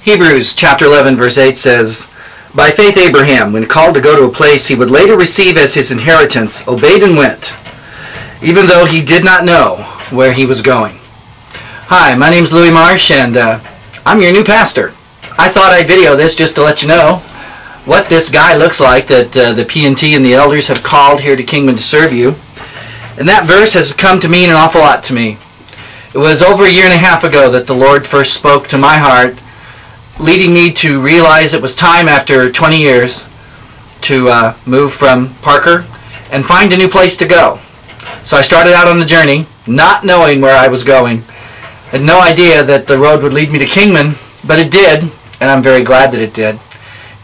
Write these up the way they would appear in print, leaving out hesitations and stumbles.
Hebrews chapter 11 verse 8 says, "By faith Abraham, when called to go to a place he would later receive as his inheritance, obeyed and went, even though he did not know where he was going." Hi, my name's Louie Marsh, and I'm your new pastor. I thought I'd video this just to let you know what this guy looks like that the P&T and the elders have called here to Kingman to serve you. And that verse has come to mean an awful lot to me. It was over a year and a half ago that the Lord first spoke to my heart, leading me to realize it was time after 20 years to move from Parker and find a new place to go. So I started out on the journey, not knowing where I was going. Had no idea that the road would lead me to Kingman, but it did, and I'm very glad that it did.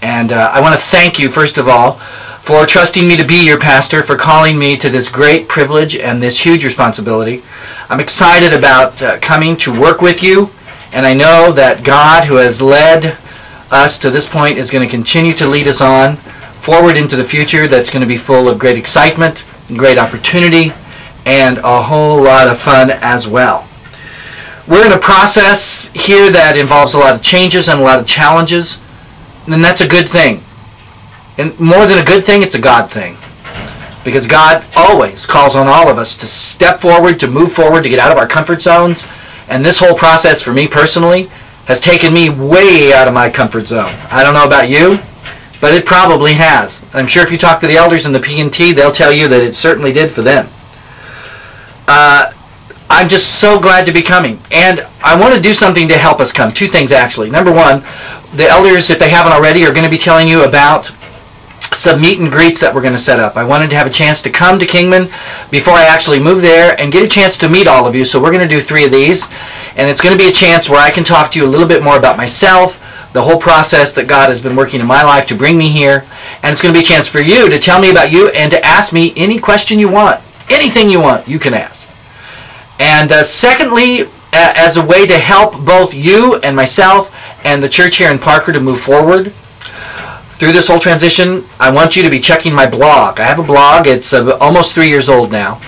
And I want to thank you, first of all, for trusting me to be your pastor, for calling me to this great privilege and this huge responsibility. I'm excited about coming to work with you, and I know that God, who has led us to this point, is going to continue to lead us on forward into the future that's going to be full of great excitement, great opportunity, and a whole lot of fun as well. We're in a process here that involves a lot of changes and a lot of challenges, and that's a good thing. And more than a good thing, it's a God thing. Because God always calls on all of us to step forward, to move forward, to get out of our comfort zones. And this whole process for me personally has taken me way out of my comfort zone. I don't know about you, but it probably has. I'm sure if you talk to the elders in the P&T, they'll tell you that it certainly did for them. I'm just so glad to be coming. And I want to do something to help us come. Two things, actually. Number one, the elders, if they haven't already, are going to be telling you about some meet and greets that we're going to set up. I wanted to have a chance to come to Kingman before I actually move there and get a chance to meet all of you. So we're going to do 3 of these. And it's going to be a chance where I can talk to you a little bit more about myself, the whole process that God has been working in my life to bring me here. And it's going to be a chance for you to tell me about you and to ask me any question you want. Anything you want, you can ask. And secondly, as a way to help both you and myself and the church here in Parker to move forward through this whole transition, I want you to be checking my blog. I have a blog. It's almost 3 years old now.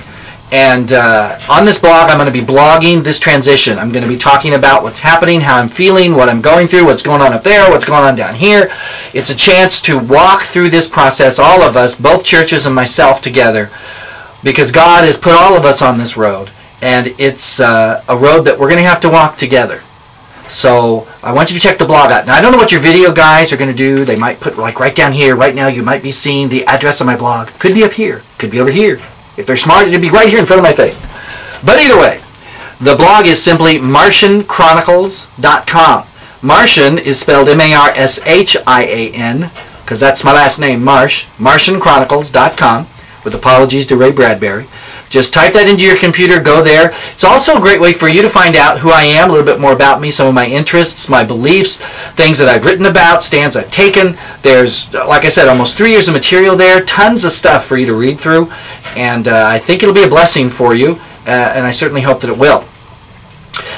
And on this blog, I'm going to be blogging this transition. I'm going to be talking about what's happening, how I'm feeling, what I'm going through, what's going on up there, what's going on down here. It's a chance to walk through this process, all of us, both churches and myself together, because God has put all of us on this road. And it's a road that we're going to have to walk together. So I want you to check the blog out. Now, I don't know what your video guys are going to do. They might put like right down here. Right now, you might be seeing the address of my blog. Could be up here. Could be over here. If they're smart, it'd be right here in front of my face. But either way, the blog is simply MarshanChronicles.com. Martian is spelled M-A-R-S-H-I-A-N, because that's my last name, Marsh. MarshanChronicles.com, with apologies to Ray Bradbury. Just type that into your computer, go there. It's also a great way for you to find out who I am, a little bit more about me, some of my interests, my beliefs, things that I've written about, stands I've taken. There's, like I said, almost 3 years of material there, tons of stuff for you to read through, and I think it'll be a blessing for you, and I certainly hope that it will.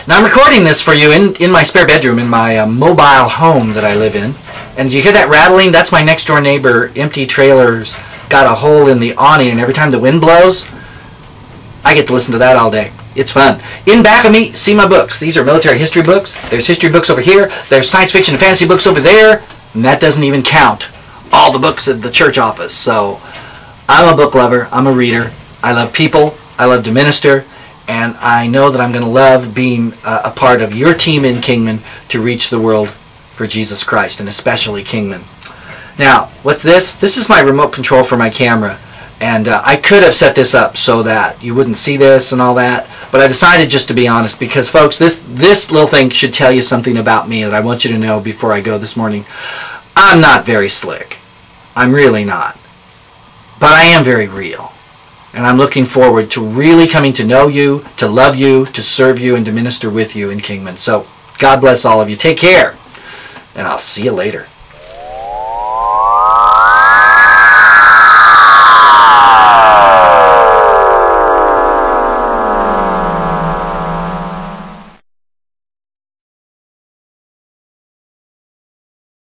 Now, I'm recording this for you in my spare bedroom, in my mobile home that I live in, and do you hear that rattling? That's my next-door neighbor. Empty trailer's got a hole in the awning, and every time the wind blows, I get to listen to that all day. It's fun. In back of me, see my books. These are military history books. There's history books over here. There's science fiction and fantasy books over there. And that doesn't even count all the books at the church office. So I'm a book lover. I'm a reader. I love people. I love to minister. And I know that I'm going to love being a part of your team in Kingman to reach the world for Jesus Christ, and especially Kingman. Now, what's this? This is my remote control for my camera. And I could have set this up so that you wouldn't see this and all that, but I decided just to be honest, because folks, this little thing should tell you something about me that I want you to know before I go this morning. I'm not very slick. I'm really not. But I am very real. And I'm looking forward to really coming to know you, to love you, to serve you, and to minister with you in Kingman. So God bless all of you. Take care. And I'll see you later.